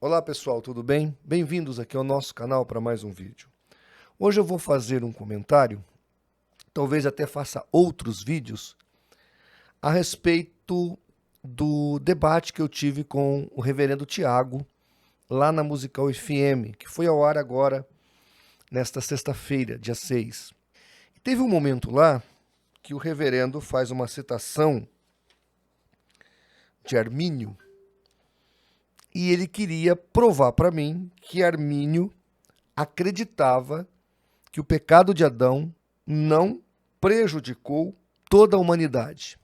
Olá pessoal, tudo bem? Bem-vindos aqui ao nosso canal para mais um vídeo. Hoje eu vou fazer um comentário, talvez até faça outros vídeos, a respeito do debate que eu tive com o reverendo Tiago, lá na Musical FM, que foi ao ar agora, nesta sexta-feira, dia 6. Teve um momento lá que o reverendo faz uma citação de Armínio, e ele queria provar para mim que Armínio acreditava que o pecado de Adão não prejudicou toda a humanidade.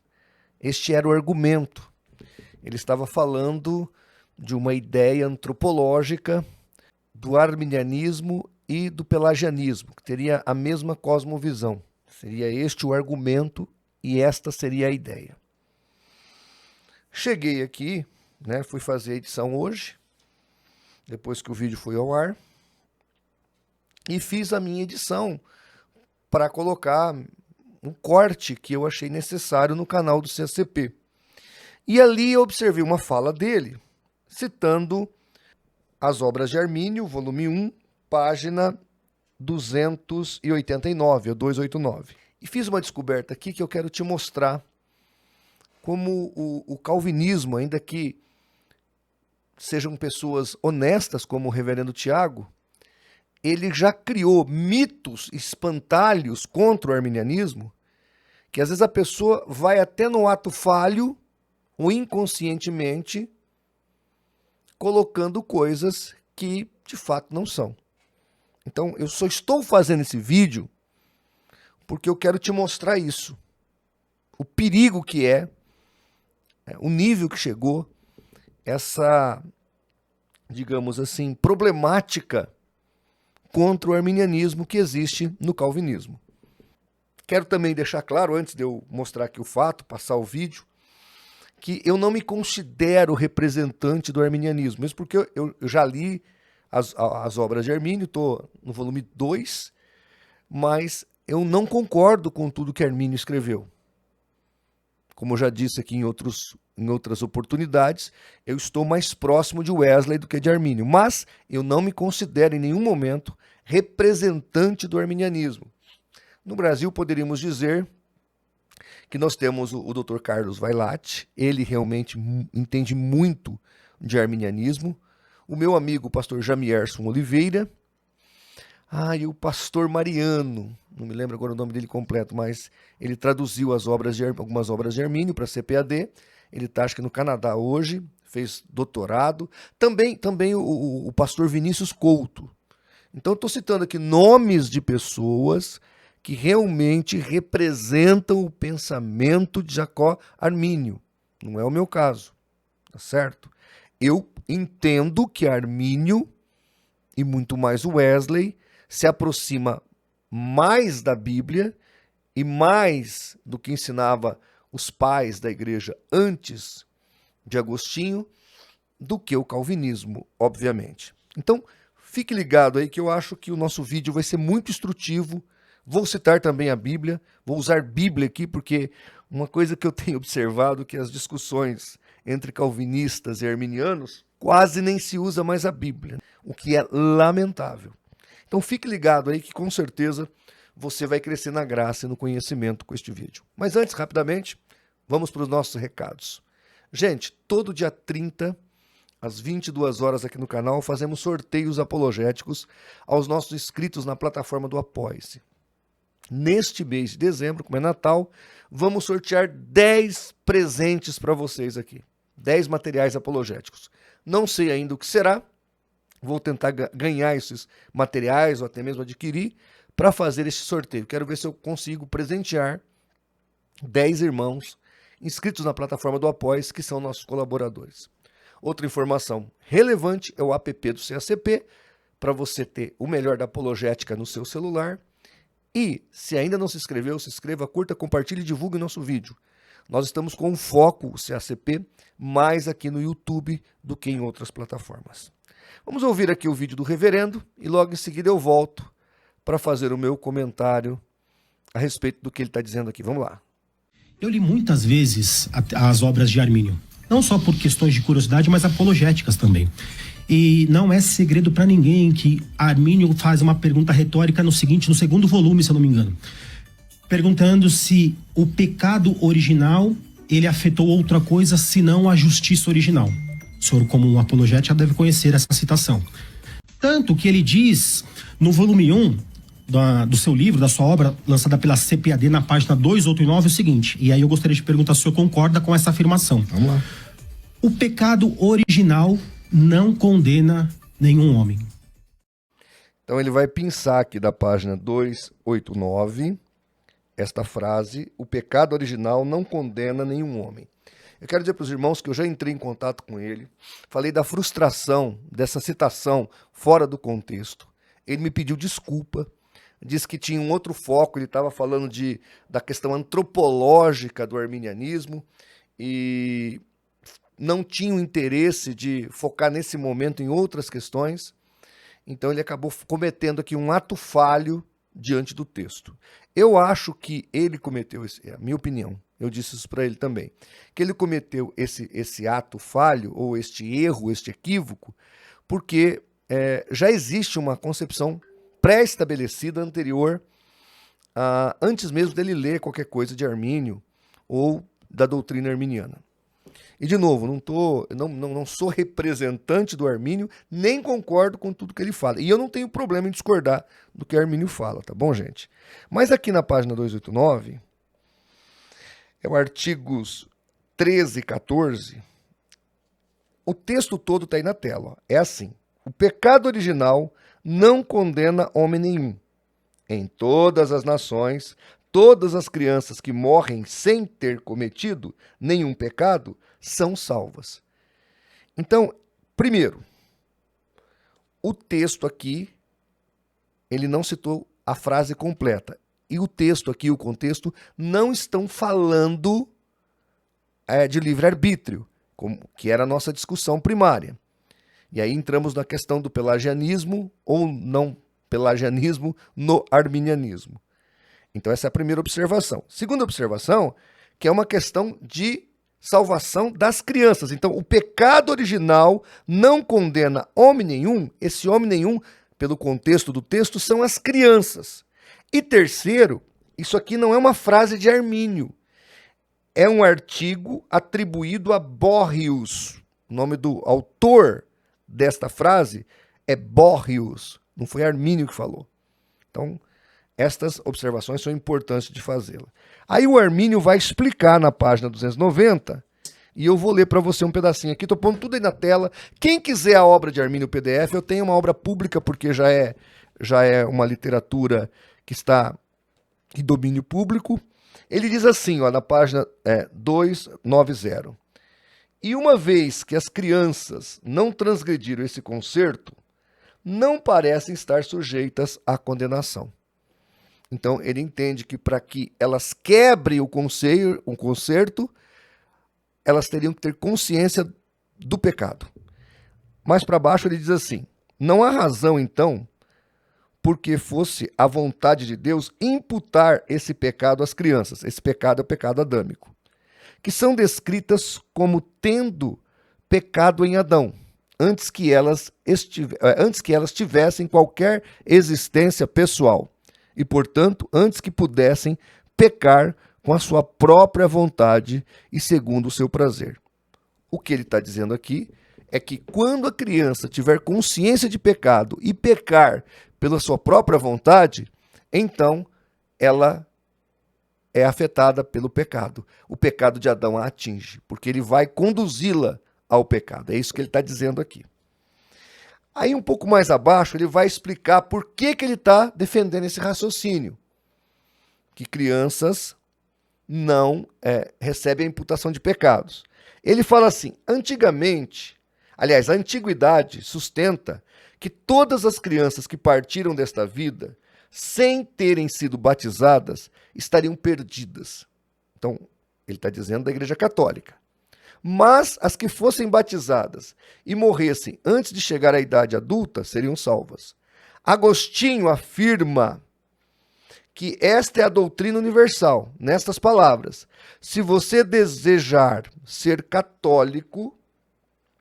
Este era o argumento. Ele estava falando de uma ideia antropológica do arminianismo e do pelagianismo, que teria a mesma cosmovisão. Seria este o argumento e esta seria a ideia. Cheguei aqui, fui fazer a edição hoje, depois que o vídeo foi ao ar, e fiz a minha edição para colocar um corte que eu achei necessário no canal do CACP. E ali eu observei uma fala dele, citando as obras de Armínio, volume 1, página 289, ou 289. E fiz uma descoberta aqui que eu quero te mostrar como o calvinismo, ainda que sejam pessoas honestas como o reverendo Tiago, ele já criou mitos, espantalhos contra o arminianismo, que às vezes a pessoa vai até no ato falho, ou inconscientemente, colocando coisas que de fato não são. Então eu só estou fazendo esse vídeo porque eu quero te mostrar isso. O perigo que é, o nível que chegou, essa, digamos assim, problemática contra o arminianismo que existe no calvinismo. Quero também deixar claro, antes de eu mostrar aqui o fato, passar o vídeo, que eu não me considero representante do arminianismo, mesmo porque eu já li as obras de Armínio, estou no volume 2, mas eu não concordo com tudo que Armínio escreveu. Como eu já disse aqui em outras oportunidades, eu estou mais próximo de Wesley do que de Armínio, mas eu não me considero em nenhum momento representante do arminianismo. No Brasil, poderíamos dizer que nós temos o Dr. Carlos Vailate, ele realmente entende muito de arminianismo, o meu amigo o pastor Jamierson Oliveira, e o pastor Mariano, não me lembro agora o nome dele completo, mas ele traduziu algumas obras de Armínio para CPAD, ele está acho que no Canadá hoje, fez doutorado, também o pastor Vinícius Couto. Então estou citando aqui nomes de pessoas que realmente representam o pensamento de Jacó Armínio. Não é o meu caso, tá certo? Eu entendo que Armínio, e muito mais o Wesley, se aproxima mais da Bíblia e mais do que ensinava os pais da igreja antes de Agostinho do que o calvinismo, obviamente. Então, fique ligado aí que eu acho que o nosso vídeo vai ser muito instrutivo. Vou citar também a Bíblia, vou usar Bíblia aqui porque uma coisa que eu tenho observado é que as discussões entre calvinistas e arminianos quase nem se usa mais a Bíblia, o que é lamentável. Então fique ligado aí que com certeza você vai crescer na graça e no conhecimento com este vídeo. Mas antes, rapidamente, vamos para os nossos recados. Gente, todo dia 30, às 22 horas aqui no canal, fazemos sorteios apologéticos aos nossos inscritos na plataforma do Apoie-se. Neste mês de dezembro, como é Natal, vamos sortear 10 presentes para vocês aqui. 10 materiais apologéticos. Não sei ainda o que será. Vou tentar ganhar esses materiais ou até mesmo adquirir para fazer esse sorteio. Quero ver se eu consigo presentear 10 irmãos inscritos na plataforma do Apoia-se, que são nossos colaboradores. Outra informação relevante é o app do CACP, para você ter o melhor da apologética no seu celular. E, se ainda não se inscreveu, se inscreva, curta, compartilhe e divulgue o nosso vídeo. Nós estamos com um foco, o CACP, mais aqui no YouTube do que em outras plataformas. Vamos ouvir aqui o vídeo do reverendo e logo em seguida eu volto para fazer o meu comentário a respeito do que ele está dizendo aqui. Vamos lá. Eu li muitas vezes as obras de Armínio, não só por questões de curiosidade, mas apologéticas também. E não é segredo para ninguém que Armínio faz uma pergunta retórica no segundo volume, se eu não me engano, perguntando se o pecado original ele afetou outra coisa senão a justiça original. O senhor, como um apologeta, já deve conhecer essa citação. Tanto que ele diz no volume 1 do seu livro, da sua obra, lançada pela CPAD, na página 289, o seguinte, e aí eu gostaria de perguntar se o senhor concorda com essa afirmação. Vamos lá. O pecado original não condena nenhum homem. Então ele vai pensar aqui da página 289, esta frase: o pecado original não condena nenhum homem. Eu quero dizer para os irmãos que eu já entrei em contato com ele, falei da frustração dessa citação fora do contexto. Ele me pediu desculpa, disse que tinha um outro foco, ele estava falando da questão antropológica do arminianismo e não tinha o interesse de focar nesse momento em outras questões. Então ele acabou cometendo aqui um ato falho diante do texto. Eu acho que ele cometeu, é a minha opinião, eu disse isso para ele também, que ele cometeu esse ato falho, ou este erro, este equívoco, porque já existe uma concepção pré-estabelecida anterior, antes mesmo dele ler qualquer coisa de Armínio ou da doutrina arminiana. E, de novo, não sou representante do Armínio, nem concordo com tudo que ele fala. E eu não tenho problema em discordar do que Armínio fala, tá bom, gente? Mas aqui na página 289, é o artigos 13 e 14, o texto todo está aí na tela. Ó. É assim: o pecado original não condena homem nenhum. Em todas as nações, todas as crianças que morrem sem ter cometido nenhum pecado são salvas. Então, primeiro, o texto aqui, ele não citou a frase completa. E o texto aqui, o contexto, não estão falando de livre-arbítrio, que era a nossa discussão primária. E aí entramos na questão do pelagianismo ou não pelagianismo no arminianismo. Então essa é a primeira observação. Segunda observação, que é uma questão de salvação das crianças. Então o pecado original não condena homem nenhum. Esse homem nenhum, pelo contexto do texto, são as crianças. E terceiro, isso aqui não é uma frase de Armínio. É um artigo atribuído a Borrius. O nome do autor desta frase é Borrius. Não foi Armínio que falou. Então, estas observações são importantes de fazê-la. Aí o Armínio vai explicar na página 290, e eu vou ler para você um pedacinho aqui. Estou pondo tudo aí na tela. Quem quiser a obra de Armínio PDF, eu tenho uma obra pública, porque já é uma literatura que está em domínio público. Ele diz assim, ó, na página 290. E uma vez que as crianças não transgrediram esse concerto, não parecem estar sujeitas à condenação. Então, ele entende que para que elas quebrem o concerto, elas teriam que ter consciência do pecado. Mais para baixo ele diz assim: não há razão, então, porque fosse a vontade de Deus imputar esse pecado às crianças. Esse pecado é o pecado adâmico, que são descritas como tendo pecado em Adão, antes que elas tivessem qualquer existência pessoal. E, portanto, antes que pudessem pecar com a sua própria vontade e segundo o seu prazer. O que ele está dizendo aqui é que quando a criança tiver consciência de pecado e pecar pela sua própria vontade, então ela é afetada pelo pecado. O pecado de Adão a atinge, porque ele vai conduzi-la ao pecado. É isso que ele está dizendo aqui. Aí um pouco mais abaixo ele vai explicar por que ele está defendendo esse raciocínio. Que crianças não recebem a imputação de pecados. Ele fala assim: antigamente, aliás, a antiguidade sustenta que todas as crianças que partiram desta vida, sem terem sido batizadas, estariam perdidas. Então, ele está dizendo da Igreja Católica. Mas as que fossem batizadas e morressem antes de chegar à idade adulta seriam salvas. Agostinho afirma que esta é a doutrina universal, nestas palavras: se você desejar ser católico,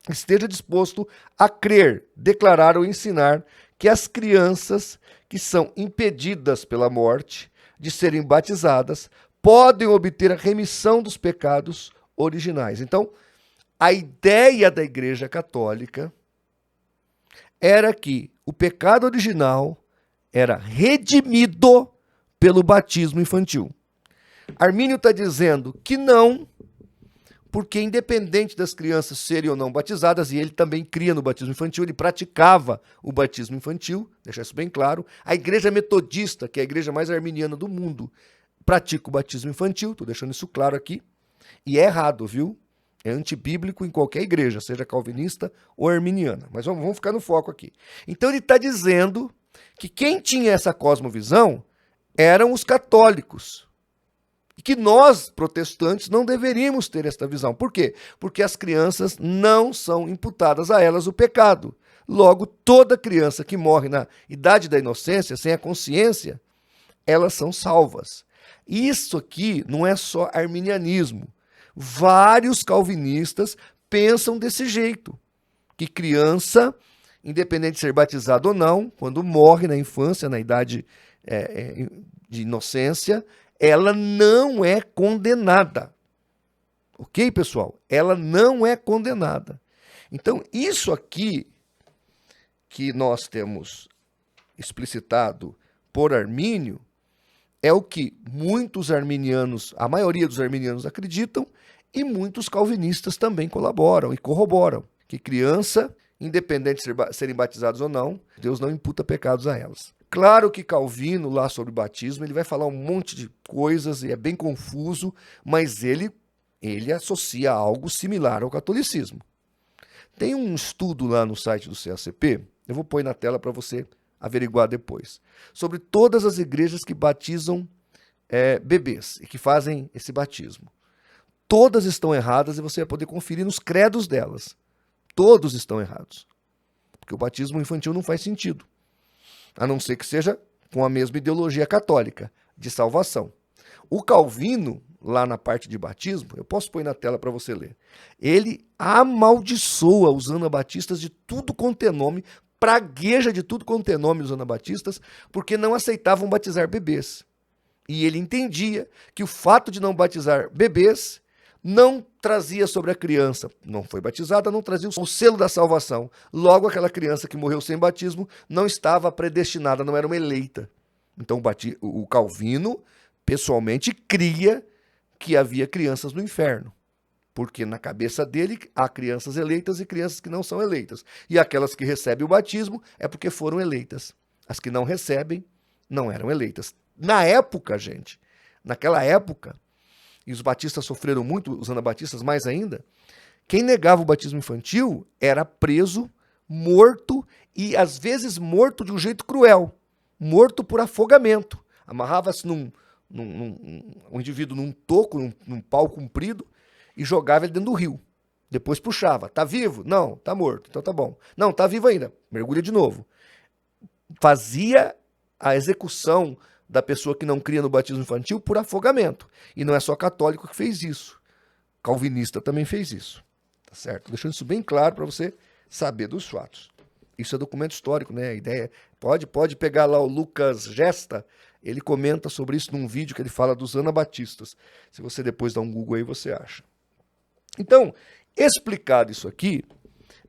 esteja disposto a crer, declarar ou ensinar que as crianças que são impedidas pela morte de serem batizadas podem obter a remissão dos pecados originais. Então, a ideia da Igreja Católica era que o pecado original era redimido pelo batismo infantil. Armínio está dizendo que não, porque independente das crianças serem ou não batizadas, e ele também cria no batismo infantil, ele praticava o batismo infantil, deixar isso bem claro. A Igreja Metodista, que é a igreja mais arminiana do mundo, pratica o batismo infantil, estou deixando isso claro aqui, e é errado, viu? É antibíblico em qualquer igreja, seja calvinista ou arminiana. Mas vamos ficar no foco aqui. Então ele está dizendo que quem tinha essa cosmovisão eram os católicos. E que nós, protestantes, não deveríamos ter esta visão. Por quê? Porque as crianças não são imputadas a elas o pecado. Logo, toda criança que morre na idade da inocência, sem a consciência, elas são salvas. Isso aqui não é só arminianismo. Vários calvinistas pensam desse jeito, que criança, independente de ser batizada ou não, quando morre na infância, na idade de inocência, ela não é condenada. Ok, pessoal? Ela não é condenada. Então, isso aqui que nós temos explicitado por Armínio é o que muitos arminianos, a maioria dos arminianos acreditam, e muitos calvinistas também colaboram e corroboram, que criança, independente de serem batizados ou não, Deus não imputa pecados a elas. Claro que Calvino, lá sobre batismo, ele vai falar um monte de coisas e é bem confuso, mas ele associa algo similar ao catolicismo. Tem um estudo lá no site do CACP, eu vou pôr na tela para você averiguar depois, sobre todas as igrejas que batizam bebês e que fazem esse batismo. Todas estão erradas e você vai poder conferir nos credos delas. Todos estão errados. Porque o batismo infantil não faz sentido. A não ser que seja com a mesma ideologia católica, de salvação. O Calvino, lá na parte de batismo, eu posso pôr na tela para você ler, ele amaldiçoa os anabatistas de tudo quanto é nome, pragueja de tudo quanto é nome os anabatistas, porque não aceitavam batizar bebês. E ele entendia que o fato de não batizar bebês não trazia sobre a criança, não foi batizada, não trazia o selo da salvação. Logo, aquela criança que morreu sem batismo não estava predestinada, não era uma eleita. Então, o Calvino, pessoalmente, cria que havia crianças no inferno. Porque na cabeça dele há crianças eleitas e crianças que não são eleitas. E aquelas que recebem o batismo é porque foram eleitas. As que não recebem não eram eleitas. Na época, gente, naquela época, e os batistas sofreram muito, os anabatistas mais ainda, quem negava o batismo infantil era preso, morto e às vezes morto de um jeito cruel, morto por afogamento. Amarrava-se um indivíduo num toco, num pau comprido e jogava ele dentro do rio. Depois puxava. Tá vivo? Não, tá morto. Então tá bom. Não, tá vivo ainda. Mergulha de novo. Fazia a execução da pessoa que não cria no batismo infantil por afogamento. E não é só católico que fez isso. Calvinista também fez isso. Tá certo? Deixando isso bem claro para você saber dos fatos. Isso é documento histórico, né? A ideia pode pegar lá o Lucas Gesta, ele comenta sobre isso num vídeo que ele fala dos anabatistas. Se você depois dá um Google aí, você acha. Então, explicado isso aqui,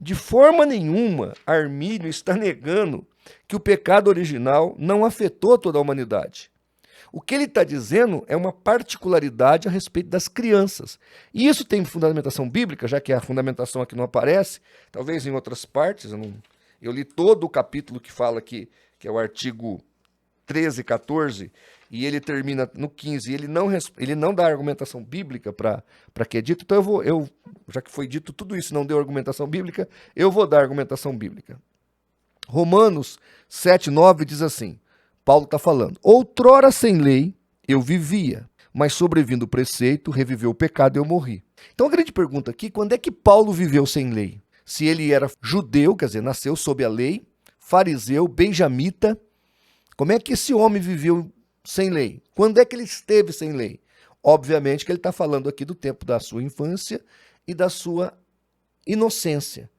de forma nenhuma Armínio está negando que o pecado original não afetou toda a humanidade. O que ele está dizendo é uma particularidade a respeito das crianças. E isso tem fundamentação bíblica, já que a fundamentação aqui não aparece, talvez em outras partes. Eu li todo o capítulo que fala aqui, que é o artigo 13, 14, e ele termina no 15, e ele não dá argumentação bíblica para que é dito. Então já que foi dito tudo isso, não deu argumentação bíblica, eu vou dar argumentação bíblica. Romanos 7, 9 diz assim, Paulo está falando, outrora sem lei eu vivia, mas sobrevindo o preceito, reviveu o pecado e eu morri. Então a grande pergunta aqui, quando é que Paulo viveu sem lei? Se ele era judeu, quer dizer, nasceu sob a lei, fariseu, benjamita, como é que esse homem viveu sem lei? Quando é que ele esteve sem lei? Obviamente que ele está falando aqui do tempo da sua infância e da sua inocência.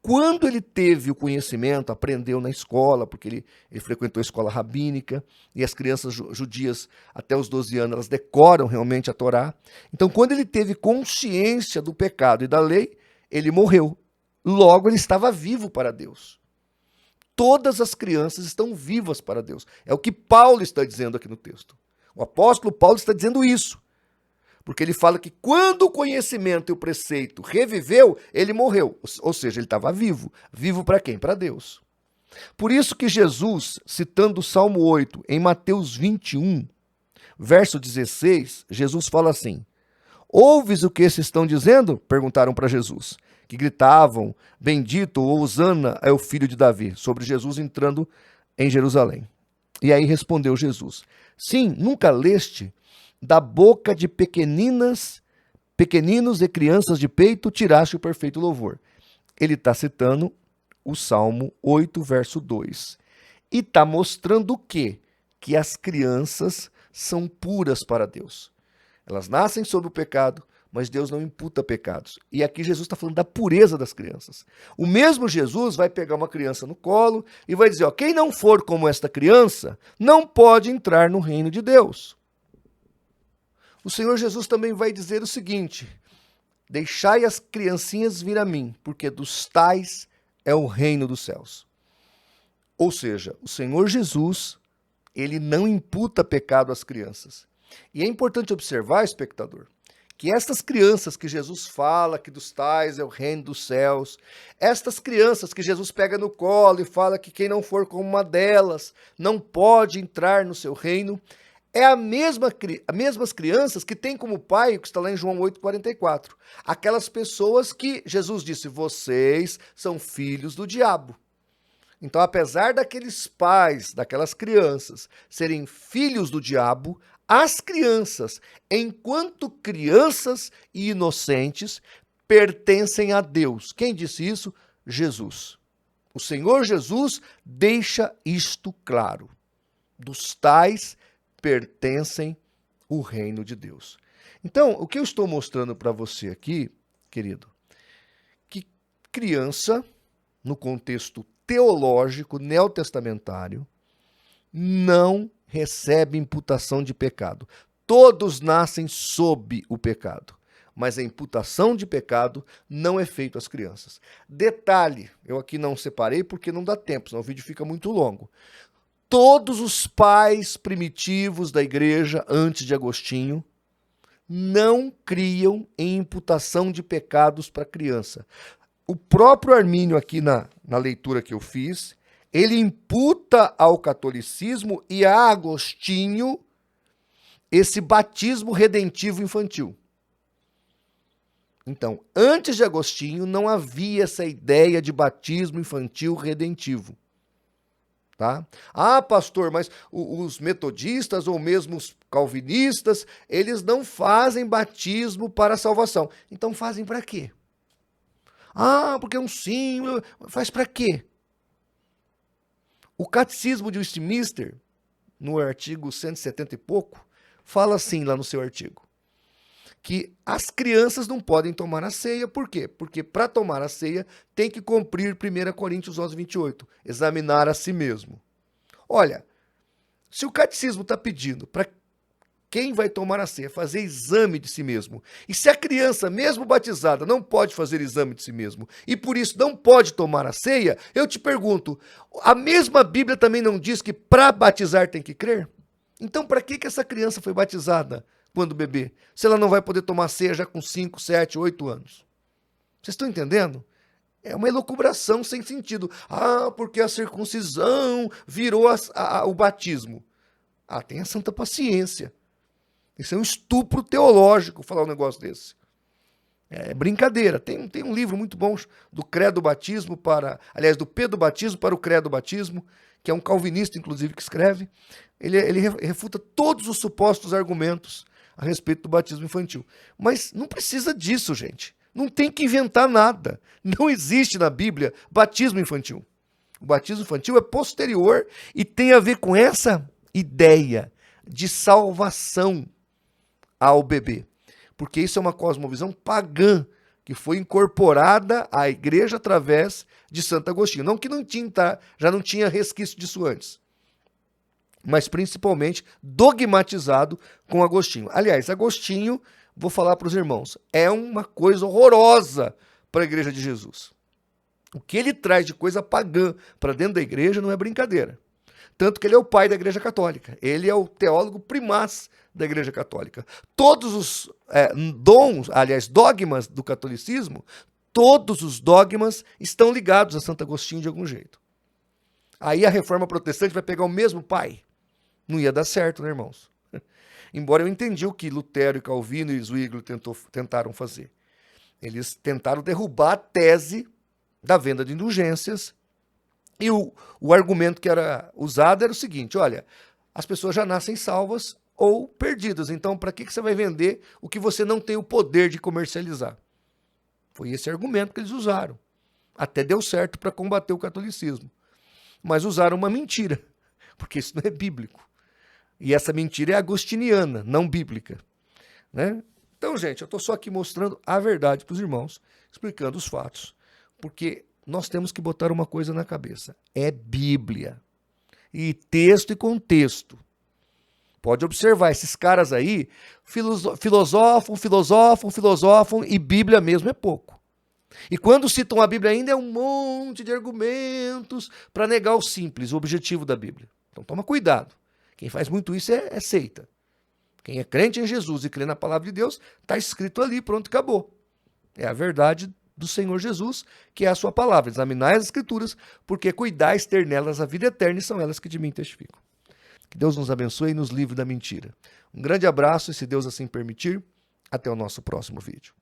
Quando ele teve o conhecimento, aprendeu na escola, porque ele frequentou a escola rabínica, e as crianças judias até os 12 anos, elas decoram realmente a Torá. Então, quando ele teve consciência do pecado e da lei, ele morreu. Logo, ele estava vivo para Deus. Todas as crianças estão vivas para Deus. É o que Paulo está dizendo aqui no texto. O apóstolo Paulo está dizendo isso. Porque ele fala que quando o conhecimento e o preceito reviveu, ele morreu. Ou seja, ele estava vivo. Vivo para quem? Para Deus. Por isso que Jesus, citando o Salmo 8, em Mateus 21, verso 16, Jesus fala assim: ouves o que esses estão dizendo? Perguntaram para Jesus. Que gritavam, bendito ou Hosana é o filho de Davi, sobre Jesus entrando em Jerusalém. E aí respondeu Jesus: sim, nunca leste? Da boca de pequeninos e crianças de peito tiraste o perfeito louvor. Ele está citando o Salmo 8, verso 2. E está mostrando o quê? Que as crianças são puras para Deus. Elas nascem sob o pecado, mas Deus não imputa pecados. E aqui Jesus está falando da pureza das crianças. O mesmo Jesus vai pegar uma criança no colo e vai dizer, ó, quem não for como esta criança, não pode entrar no reino de Deus. O Senhor Jesus também vai dizer o seguinte: deixai as criancinhas vir a mim, porque dos tais é o reino dos céus. Ou seja, o Senhor Jesus, ele não imputa pecado às crianças. E é importante observar, espectador, que estas crianças que Jesus fala que dos tais é o reino dos céus, estas crianças que Jesus pega no colo e fala que quem não for como uma delas não pode entrar no seu reino, é as mesmas crianças que tem como pai, o que está lá em João 8,44. Aquelas pessoas que Jesus disse, vocês são filhos do diabo. Então, apesar daqueles pais, daquelas crianças, serem filhos do diabo, as crianças, enquanto crianças e inocentes, pertencem a Deus. Quem disse isso? Jesus. O Senhor Jesus deixa isto claro. Dos tais pertencem o reino de Deus. Então, o que eu estou mostrando para você aqui, querido, que criança, no contexto teológico, neotestamentário, não recebe imputação de pecado. Todos nascem sob o pecado, mas a imputação de pecado não é feita às crianças. Detalhe, eu aqui não separei porque não dá tempo, senão o vídeo fica muito longo. Todos os pais primitivos da igreja, antes de Agostinho, não criam em imputação de pecados para a criança. O próprio Armínio, aqui na leitura que eu fiz, ele imputa ao catolicismo e a Agostinho esse batismo redentivo infantil. Então, antes de Agostinho, não havia essa ideia de batismo infantil redentivo. Tá? Ah, pastor, mas os metodistas ou mesmo os calvinistas, eles não fazem batismo para a salvação. Então fazem para quê? Ah, porque é um símbolo. Faz para quê? O Catecismo de Westminster, no artigo 170 e pouco, fala assim lá no seu artigo, que as crianças não podem tomar a ceia. Por quê? Porque para tomar a ceia tem que cumprir 1 Coríntios 11:28, examinar a si mesmo. Olha, se o catecismo está pedindo para quem vai tomar a ceia fazer exame de si mesmo, e se a criança, mesmo batizada, não pode fazer exame de si mesmo, e por isso não pode tomar a ceia, eu te pergunto, a mesma Bíblia também não diz que para batizar tem que crer? Então para que essa criança foi batizada quando bebê, se ela não vai poder tomar ceia já com 5, 7, 8 anos? Vocês estão entendendo? É uma elucubração sem sentido. Ah, porque a circuncisão virou o batismo. Ah, tenha santa paciência. Isso é um estupro teológico falar um negócio desse. É brincadeira. Tem um livro muito bom do Credo Batismo do Pedro Batismo para o Credo Batismo, que é um calvinista, inclusive, que escreve. Ele refuta todos os supostos argumentos a respeito do batismo infantil. Mas não precisa disso, gente. Não tem que inventar nada. Não existe na Bíblia batismo infantil. O batismo infantil é posterior e tem a ver com essa ideia de salvação ao bebê. Porque isso é uma cosmovisão pagã que foi incorporada à igreja através de Santo Agostinho. Não que não tinha, já não tinha resquício disso antes, mas principalmente dogmatizado com Agostinho. Aliás, Agostinho, vou falar para os irmãos, é uma coisa horrorosa para a igreja de Jesus. O que ele traz de coisa pagã para dentro da igreja não é brincadeira. Tanto que ele é o pai da igreja católica. Ele é o teólogo primaz da igreja católica. Todos os dogmas do catolicismo, todos os dogmas estão ligados a Santo Agostinho de algum jeito. Aí a reforma protestante vai pegar o mesmo pai. Não ia dar certo, né, irmãos? Embora eu entendi o que Lutero e Calvino e Zwingli tentaram fazer. Eles tentaram derrubar a tese da venda de indulgências. E o argumento que era usado era o seguinte: olha, as pessoas já nascem salvas ou perdidas, então para que você vai vender o que você não tem o poder de comercializar? Foi esse argumento que eles usaram. Até deu certo para combater o catolicismo. Mas usaram uma mentira, porque isso não é bíblico. E essa mentira é agostiniana, não bíblica, né? Então, gente, eu estou só aqui mostrando a verdade para os irmãos, explicando os fatos, porque nós temos que botar uma coisa na cabeça: é Bíblia. E texto e contexto. Pode observar, esses caras aí filosofam, e Bíblia mesmo é pouco. E quando citam a Bíblia ainda é um monte de argumentos para negar o simples, o objetivo da Bíblia. Então toma cuidado. Quem faz muito isso é seita. Quem é crente em Jesus e crê na palavra de Deus, está escrito ali, pronto, acabou. É a verdade do Senhor Jesus, que é a sua palavra. Examinai as Escrituras, porque cuidais ter nelas a vida eterna, e são elas que de mim testificam. Que Deus nos abençoe e nos livre da mentira. Um grande abraço, e se Deus assim permitir, até o nosso próximo vídeo.